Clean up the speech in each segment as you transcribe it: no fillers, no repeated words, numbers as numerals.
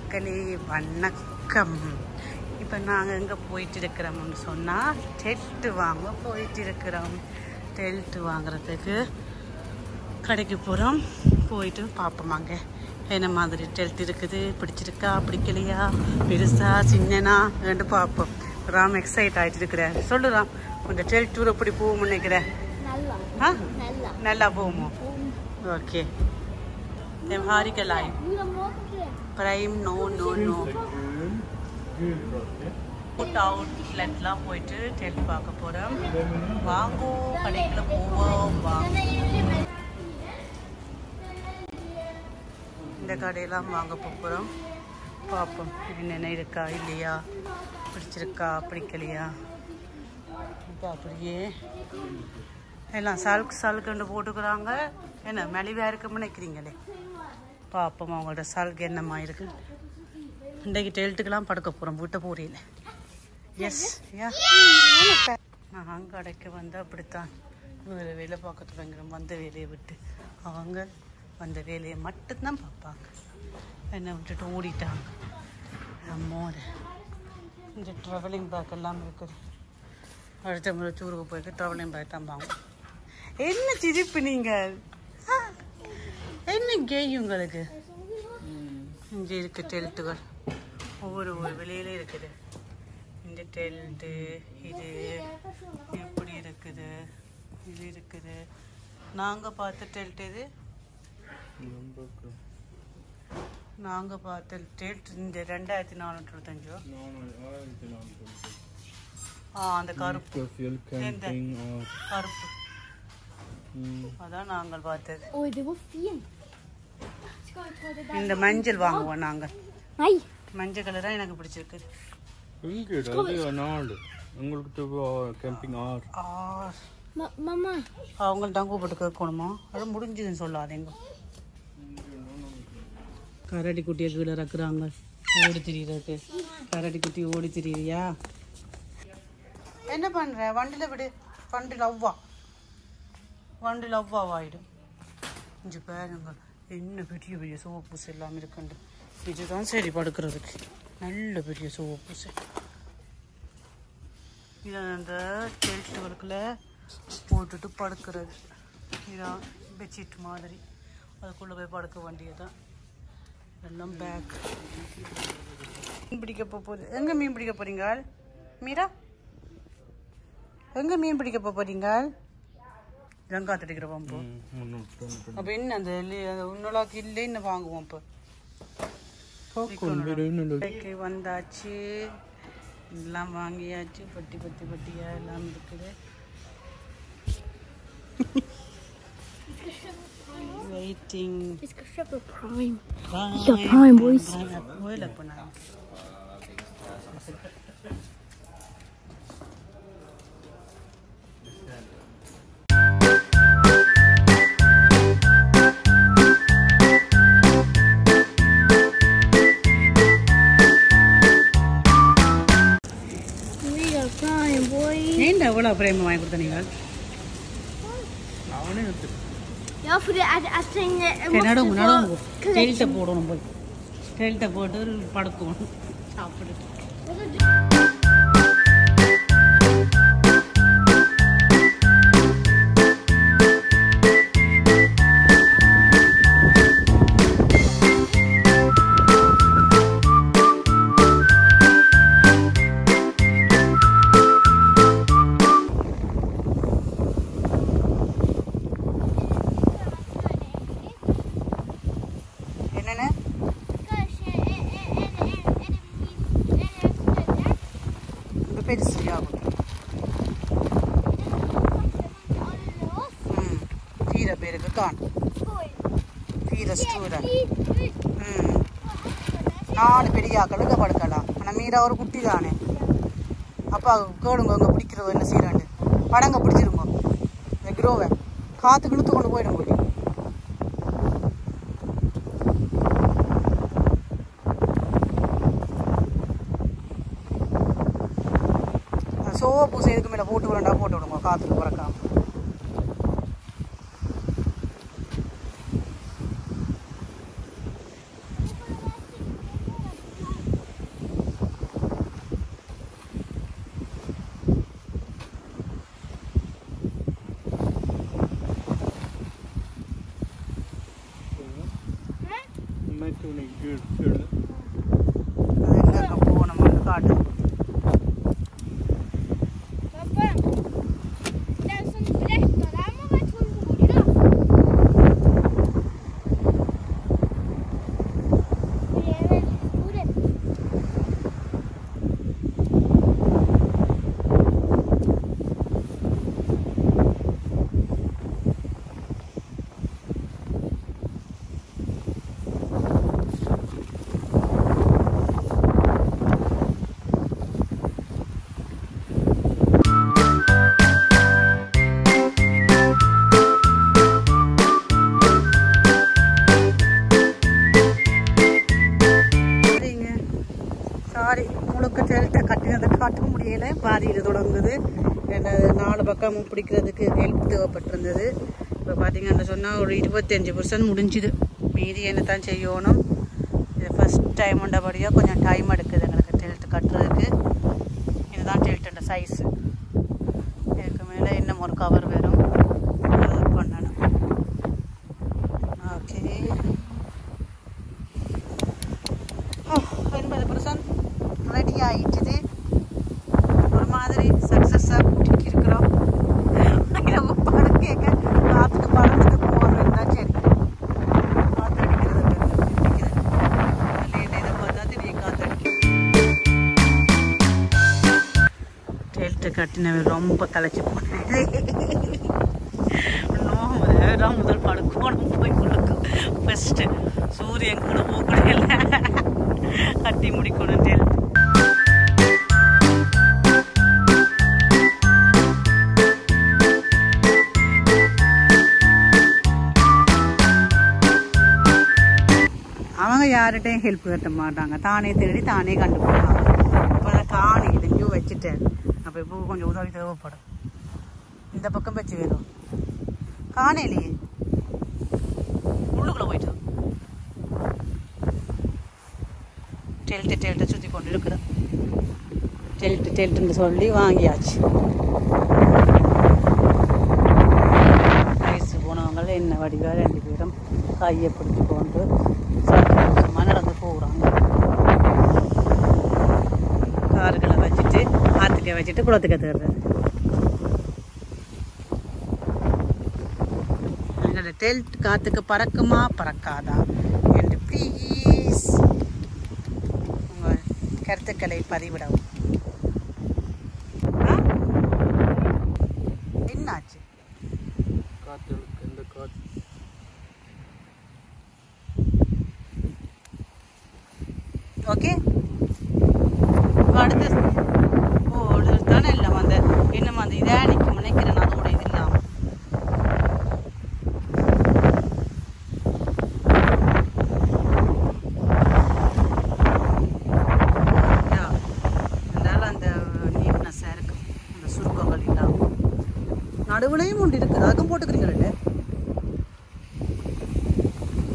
மக்களே வணக்கம். இப்போ நாங்கள் எங்கே போயிட்டு இருக்கிறோம்னு சொன்னால் டெல்ட்டு வாங்க போயிட்டு இருக்கிறோம். டெல்ட்டு வாங்குறதுக்கு கடைக்கு போகிறோம். போயிட்டு பார்ப்போமாங்க என்ன மாதிரி டெல்ட் இருக்குது, பிடிச்சிருக்கா பிடிக்கலையா, பெருசா சின்னனா ரெண்டு பார்ப்போம். ராம் எக்ஸைட் ஆகிட்டு இருக்கிறேன். சொல்லு ராம், கொஞ்சம் டெல்ட் டூர் எப்படி போகும்னு நினைக்கிறேன். நல்லா போகுமோ? ஓகே. ஹாரிக்க line prime no no no food அவுட்லெட்லாம் போயிட்டு டெல்ட் பார்க்க போகிறோம். வாங்கோ கடைக்குள்ள போவோம். வாங்க இந்த கடையெல்லாம் வாங்க போகிறோம். பார்ப்போம் என்னென்ன இருக்கா இல்லையா, பிடிச்சிருக்கா பிடிக்கலையா. இப்போ அப்படியே எல்லாம் சலுக்குண்டு போட்டுக்கிறாங்க. என்ன மெலிவாக இருக்குன்னு நினைக்கிறீங்களே. பார்ப்போம் அவங்களோட சலுக்கு என்னம்மா இருக்கு. இன்றைக்கு டெல்ட்டுக்கெல்லாம் படுக்க போகிறோம் வீட்டை போறியில். எஸ் யா நான் கடைக்கு வந்து அப்படித்தான் வேறு வேலை பார்க்க தொடங்குறோம். வந்த வேலையை விட்டு அவங்க வந்த வேலையை மட்டும்தான் பார்ப்பாங்க. என்னை விட்டுட்டு ஓடிட்டாங்க. அம்மோட இந்த ட்ராவலிங் பேக் எல்லாம் இருக்குது. அடுத்த முறை டூருக்கு போயிட்டு ட்ராவலிங் பேக் தான் வாங்க. என்ன சிரிப்பு நீங்கள், என்ன கேய் உங்களுக்கு. இங்கே இருக்கு டெல்ட்டுகள் ஒவ்வொரு விலையில இருக்குது. இந்த டெல்ட்டு இது இப்படி இருக்குது, இது இருக்குது. நாங்கள் பார்த்த டெல்ட் இது, நாங்கள் பார்த்த டெல்ட் இந்த 2425. அந்த கருப்பு கருப்பு அதான் நாங்கள் பார்த்தது. இந்த மஞ்சள் வாங்குவோம் நாங்கள். மஞ்சள் கலர் தான் எனக்கு பிடிச்சிருக்கு. அவங்கள்ட்ட கூப்பிட்டு கேட்கணுமா? அது முடிஞ்சதுன்னு சொல்லாதீங்க. கரடி குட்டியை கீழே இறக்குறாங்க ஓடி திரியிறதுக்கு. கரடி குட்டி ஓடி திரியா என்ன பண்ணுற? வண்டியில் விடு. வண்டியில் அவ்வாவாயிடும். இஞ்சி பாருங்க என்ன பெரிய பெரிய சோப்பூசு எல்லாம் இருக்குண்டு. இதுதான் சரி படுக்கிறதுக்கு நல்ல பெரிய சோப்பூசு. இதை அந்த டெல்ட்டுகளுக்குள்ள போட்டுட்டு படுக்கிறது. இதான் பெட்ஷீட் மாதிரி. அதுக்குள்ளே போய் படுக்க வேண்டியதுதான். எல்லாம் பேக். மீன் பிடிக்க போகுது. எங்கே மீன் பிடிக்க போகிறீங்க மீரா? எங்கே மீன் பிடிக்க போகிறீங்க? ஜங்காத்து அடிக்கிற பம்பு. அப்போ என்ன அந்த உன்னோளாக்கு இல்லை என்ன வாங்குவோம். இப்போ வந்தாச்சு, எல்லாம் வாங்கியாச்சு. பட்டியா எல்லாம் இருக்குது. வெயிட்டிங் எவ்வளோ பிரேம வாங்கி கொடுத்த நீங்கள்? டெல்ட்டை போடணும். போய் டெல்ட்டை போட்டு படுக்கணும். சாப்பிடு. பேருக்கு கான் 4 பெரியாக்களுக்கு படுக்கலாம். ஆனால் மீரா ஒரு குட்டி தானே. அப்பா கேளுங்க அங்கே பிடிக்கிறது என்ன செய்யறாண்டு. படங்க பிடிச்சிருங்க. இந்த கிரோவை காற்று இழுத்து கொண்டு போயிடும். போய் சோப்பு செய்துக்கு மேலே போட்டு விடுங்க. காற்றுக்கு பறக்காம. போகணும்னு காட்டு. முழுக்க டெல்ட்டை கட்டினதை காட்ட முடியல, பாதியில் தொடங்குது. 4 பக்கமும் பிடிக்கிறதுக்கு ஹெல்ப் தேவைப்பட்டிருந்தது. இப்போ பார்த்தீங்கன்னு சொன்னால் ஒரு 25% முடிஞ்சுது. மீதி என்ன தான் செய்யணும். இது ஃபஸ்ட் டைம் உண்டபடியாக கொஞ்சம் டைம் எடுக்குது எங்களுக்கு டெல்ட் கட்டுறதுக்கு. இதுதான் டெல்ட்டோட சைஸு. இதுக்கு மேலே இன்னும் ஒரு கவர் வரும், அது பண்ணணும். ஓகே, 80% ரெடி ஆகிட்டுது. ஒரு மாதிரி சக்ஸஸாக பிடிக்கிருக்கிறோம். நம்ம படம் கேட்க காற்றுக்கு பறந்துட்டு போவாங்கன்னு தான். சரி, காற்று அடிக்கிறது பிடிக்கிறது இதை பார்த்தா தெரியும் காற்று அடிக்கிறது. டெல்ட்டு கட்டினவை ரொம்ப களைச்சி போனது. இன்னும் முதல் படுக்கணும் போய் கொடுக்கும். ஃபஸ்ட்டு சூரியன் கூட போகக்கூட இல்லை, கட்டி முடிக்கணும் டெல்ட். அவங்க யார்கிட்டையும் ஹெல்ப் கட்ட மாட்டாங்க, தானே தேடி தானே கண்டுபிடிப்பாங்க. இப்போ நான் காணி எங்கேயோ வச்சுட்டேன். அப்போ இப்போ கொஞ்சம் உதவி தேவைப்படும். இந்த பக்கம் வச்சு வேணும், காணையிலேயே உள்ளுக்குள்ளே போயிட்டு டெல்ட்டை சுற்றி கொண்டு இருக்கிறேன். டெல்ட்டுன்னு சொல்லி வாங்கியாச்சு. வயசு போனவங்கள என்ன வடிவா 2 பேரும் கையை பிடிச்சி கொண்டு சந்தோஷமாக நடந்து போகிறாங்க. கார்களை வச்சுட்டு ஆற்றுக்க வச்சுட்டு குளத்துக்க தேடுறது. எங்களோட டெல்ட் காற்றுக்கு பறக்குமா பறக்காதா என்று ப்ளீஸ் உங்கள் கருத்துக்களை பதிவிடவும். என்னாச்சு? ஓகே, அடுத்த தானே இல்லை அந்த இன்னும் அந்த இதாக நிற்க நினைக்கிறேன். அதோட இது இல்லாமல் அதனால் அந்த நீட்னஸாக இருக்கும், அந்த சுருக்கங்கள் இல்லாமல். நடுவுலையும் ஒன்று இருக்குது, அதுக்கும் போட்டுக்கிறீங்களே.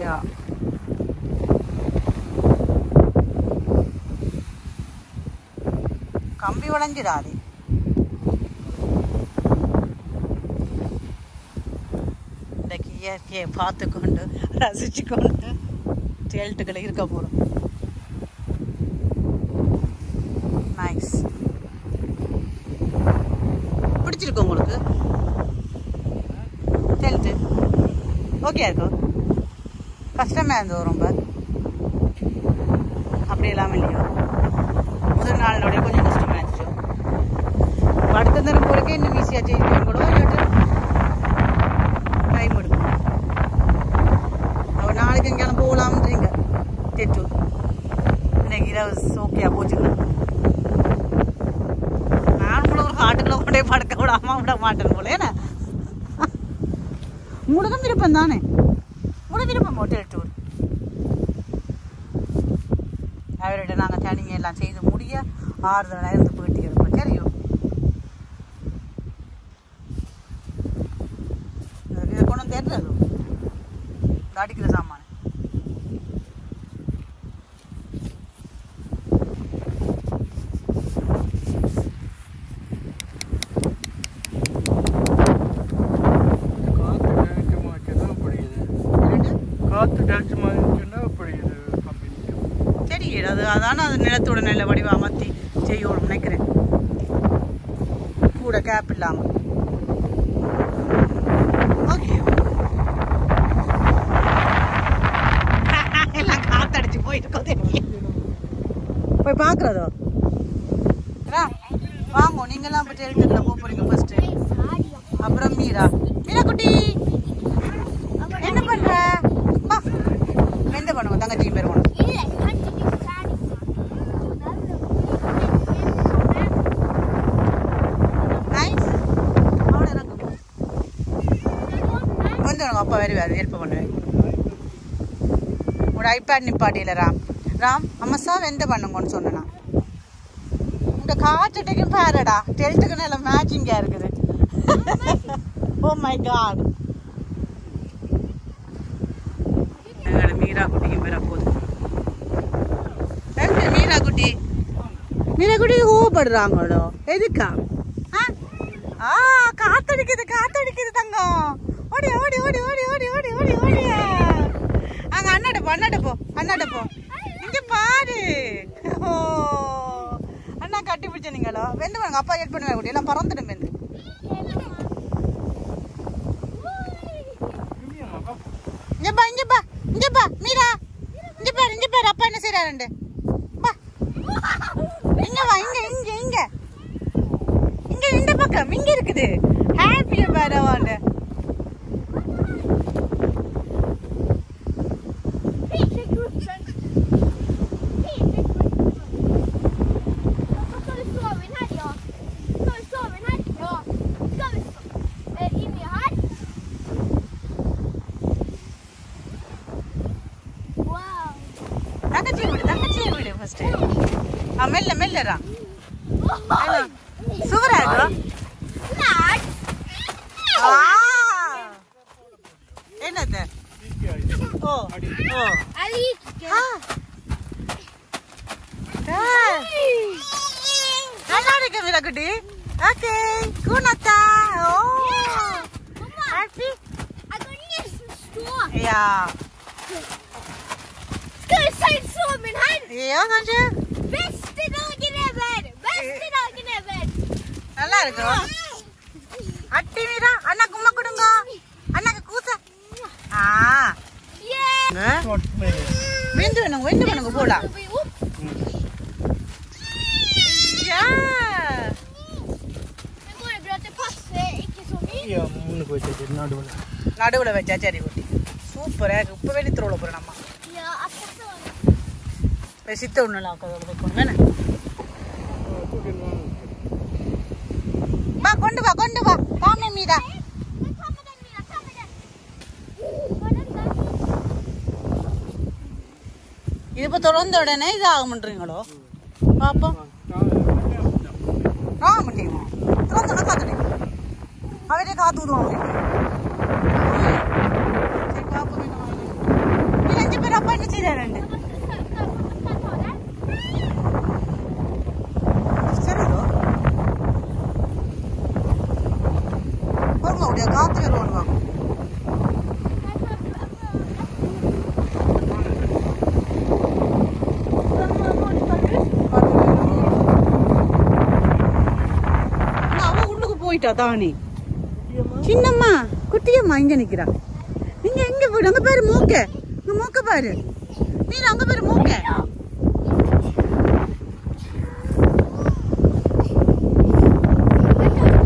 யா, கம்பி வளைஞ்சிடாது. இன்றைக்கு இயற்கையை பார்த்து கொண்டு ரசிச்சு கொண்டு டெல்ட்டுகளை இருக்க போகிறோம். நைஸ், பிடிச்சிருக்கு உங்களுக்கு டெல்ட்டு? ஓகே இருக்கும். கஷ்டமாக இருந்தது ரொம்ப, அப்படி இல்லாமல் இல்லையோ? முதல் நாளோடைய கொஞ்சம் கஷ்டமாகிடுச்சு. அடுத்த தரம் போகிறக்கே இன்னும் ஈஸியாக செய்யணும் கூட, இல்லாட்டி டைம் எடுக்கும். அவள் நாளைக்கு எங்கேயாலும் போகலாம்ன்றீங்க தெட்டு. இன்னைக்கு இரவு ஓகேயா போச்சுங்க. நான் கூட ஒரு காட்டுக்குள்ள கொண்டே படுக்க விடாம விட மாட்டேன் போல. ஏன்னா உங்களுக்கும் விருப்பம் தானே, உங்களோட விருப்பம் டெல்ட் டூர். அவர்கிட்ட நாங்கள் தனிங்க எல்லாம் செய்து முடிய 6 நேரத்து போயிட்டு இருப்போம். சரியோ, இதை கொண்டு தெரியல அடிக்கிற சாமான. காற்று டேச்சு மாறிச்சுன்னா புரியுது. அதான் அது நிலத்தோட நல்ல வடிவா மாற்றி செய்யணும் நினைக்கிறேன் கூட கேப் இல்லாமல். ஓகே எல்லாம் காத்தடிச்சு போயிட்டு போய் பார்க்குறதோ வாங்க. நீங்களாம் இப்போ டெல்டரில் போக போகிறீங்க ஃபர்ஸ்ட்டு. அப்புறம் மீரா குட்டி என்ன பண்ணுற? எந்த பண்ணுவோம் தங்கச்சி பேர் போனோம். கொஞ்சம் அப்பா வருவார் ஹெல்ப் பண்ணுவேன். உங்களோட ஐபேட் நிப்பாட்டியில் ராம் அம்மாசா வெந்த பண்ணுங்கன்னு சொன்னா. இந்த காற்றுக்கும் பாருடா டெல்ட்டுக்கு நல்ல மேட்சிங்கா இருக்குது. Oh my God. எங்களோட மீரா குட்டிக்கும் பேர போகுது. மீரா குட்டி கோவப்படுறாங்களோ எதுக்கா? காத்தடிக்குது தங்கம். ஓடி ஓடி ஓடி ஓடி ஓடி ஓடி ஓடி ஓடி அங்க அண்ணாட்ட போ இங்க பாரு. ஓ அண்ணா கட்டி பிடிச்ச நீங்களோ வெந்து பாருங்க. அப்பா ஹெல்ப் பண்ணுவேன் குட்டி எல்லாம் பறந்துடும் வெந்து. இங்கப்பா மீரா இங்க பாரு அப்பா என்ன செய்யறாரு. இங்க வா இங்க இங்க இங்க இங்க இந்த பக்கம் இங்க இருக்குது. ஹாப்பியா பாரவாண்ட தங்கச்சி விடு ஃபர்ஸ்ட். மெல்லரா சூப்பரா இருக்கும். என்னது? ஓ ஓ நல்லா இருக்கு மீரா குட்டி. ஓகே குணத்தா. ஓ ஹாப்பி யா நல்லா இருக்கும். அட்டி மீரா அண்ணா கும்மா கொடுங்க. அண்ணாக்கு கூச வெந்து வேணுங்க வெந்து வேணுங்க போலாம். நடுவில் வச்சா சரி குட்டி சூப்பரா இருக்கு. இப்ப வெளி திருவிழா போறோம் நம்ம சித்த ஒண்ணுலாம் வேணா கொண்டு வா காமி மீரா. இது இப்ப திறந்த உடனே இது ஆக மாட்டீங்களோ பாப்போம். ஆக மாட்டீங்க திறந்த காத்துட்டீங்க அவரே காத்து விடுவாங்க. சரி பாப்போம். நீ 5 பேர் அப்பா என்ன செய்யறாரு? காத்து வேறு ஓடுவாங்க. அவ உள்ளுக்கு போயிட்டா தானி. சின்னம்மா குட்டியம்மா இங்க நிக்கிறா. நீங்க எங்க போயிடு? அங்க பாரு மூக்க. இங்க மூக்க பாரு. நீ அங்க பாரு மூக்க.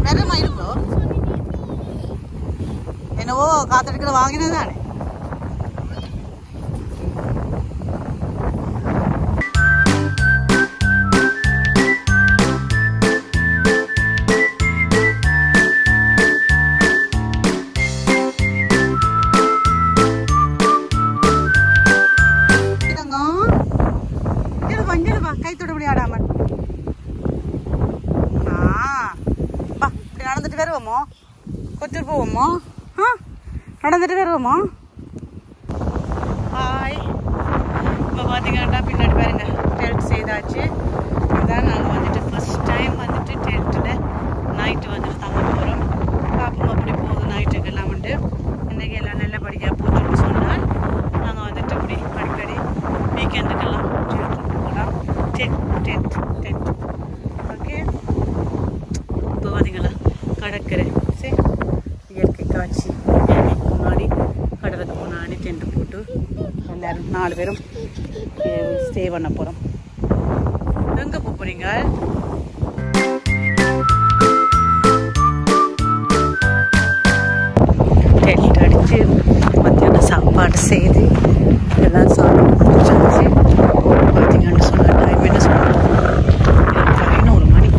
வேறமா இருக்கோ என்னவோ காத்தடிக்கிற வாங்கினதானே. கை தொடபடி ஆடாமல் இப்படி நடந்துட்டு வருவோமோ கொத்தூர் போவோமோ நடந்துட்டு வருவோமா? ஹாய். இப்போ பார்த்தீங்கன்னா பின்னாடி பாருங்க டெல்ட் செய்தாச்சு. இதுதான் நாங்கள் வந்துட்டு ஃபர்ஸ்ட் டைம் வந்துட்டு டெல்ட்டில் நைட்டு வந்துட்டு தங்க போகிறோம். பார்ப்போம் அப்படி போகுது நைட்டுக்கெல்லாம் வந்து. இன்றைக்கி எல்லாம் நல்லபடியாக போச்சுன்னு சொன்னால் நாங்கள் வந்துட்டு இப்படி அடிக்கடி வீக்கெண்டுக்கெல்லாம் டெல்ட்டுக்கு போகலாம். டென்ட். ஓகே, இப்போ பார்த்தீங்களா கடற்கரை, சரி, இயற்கை காட்சி. முன்னாடி கடலுக்கு முன்னாடி டென்ட் போட்டு எல்லாரும் 4 பேரும் ஸ்டே பண்ண போகிறோம். எங்கே போகிறீங்க? டென்ட் அடித்து மத்தியானம் சாப்பாடு செய்து எல்லாம் சாப்பிட்டு முடிச்சாச்சு. பார்த்தீங்கன்னு சொன்ன டைம் என்ன சொன்னாங்க, 11 மணி.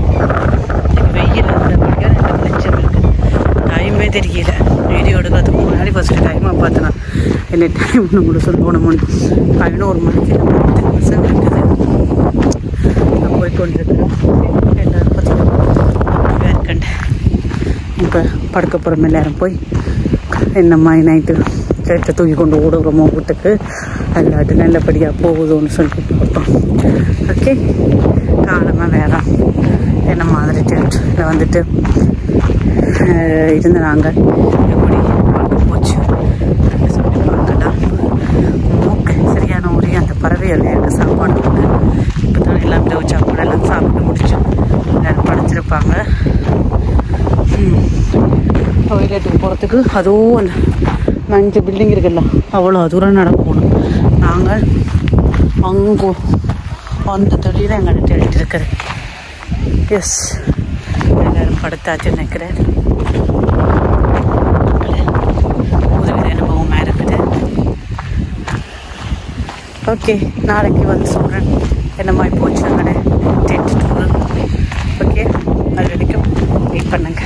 வெயில் அந்த மணிக்கு 2 வெளிச்சம் இருக்குது. டைமே தெரியல. வீடியோ எடுக்கிறதுக்கு முன்னாடி ஃபஸ்ட்டு டைமாக பார்த்தேன். என்ன டைம்னு கூட சொல்லணும். 11 மணிக்கு 10 நிமிஷம் இருக்குது. நான் போய் கொண்டிருக்கிறோம். எல்லோரும் பார்த்தீங்கன்னா வேர்க்கண்டேன். இப்போ படுக்க போகிறோம். எல்லோரும் போய் என்னம்மா நைட்டு கேட்ட தூக்கி கொண்டு ஓடுகிறோமோ வீட்டுக்கு, எல்லாட்டு நல்லபடியாக போகுதுன்னு சொல்லிட்டு பார்ப்போம். ஓகே, காலமாக வேறாம் என்ன மாதிரி தேட்டரில் வந்துட்டு இருந்து நாங்கள் எப்படி பார்க்க போச்சு சொல்லி பார்க்கலாம். மூக்கு சரியான ஒரே அந்த பறவைகள் எனக்கு சாப்பாடு இருக்குது. இப்போ தான் எல்லாம் இரவு சாப்பாடு எல்லாம் சாப்பிட்டு முடிச்சு எல்லோரும் படைச்சிருப்பாங்க. டாய்லெட்டுக்கு போகிறதுக்கு அதுவும் அந்த 5 பில்டிங் இருக்குல்ல, அவ்வளோ தூரம் நடக்கணும். நாங்கள் அங்கே அந்த தொழில எங்கள் தேடிட்டு இருக்கிறேன். எஸ், எல்லோரும் படுத்தாச்சு நினைக்கிறேன். புதுவித அனுபவமாக இருக்குது. ஓகே, நாளைக்கு வந்து சொல்கிறேன் என்ன மாதிரி போச்சு எங்களோட டென்ட் டூர். ஓகே, அது வரைக்கும் வெயிட் பண்ணுங்க.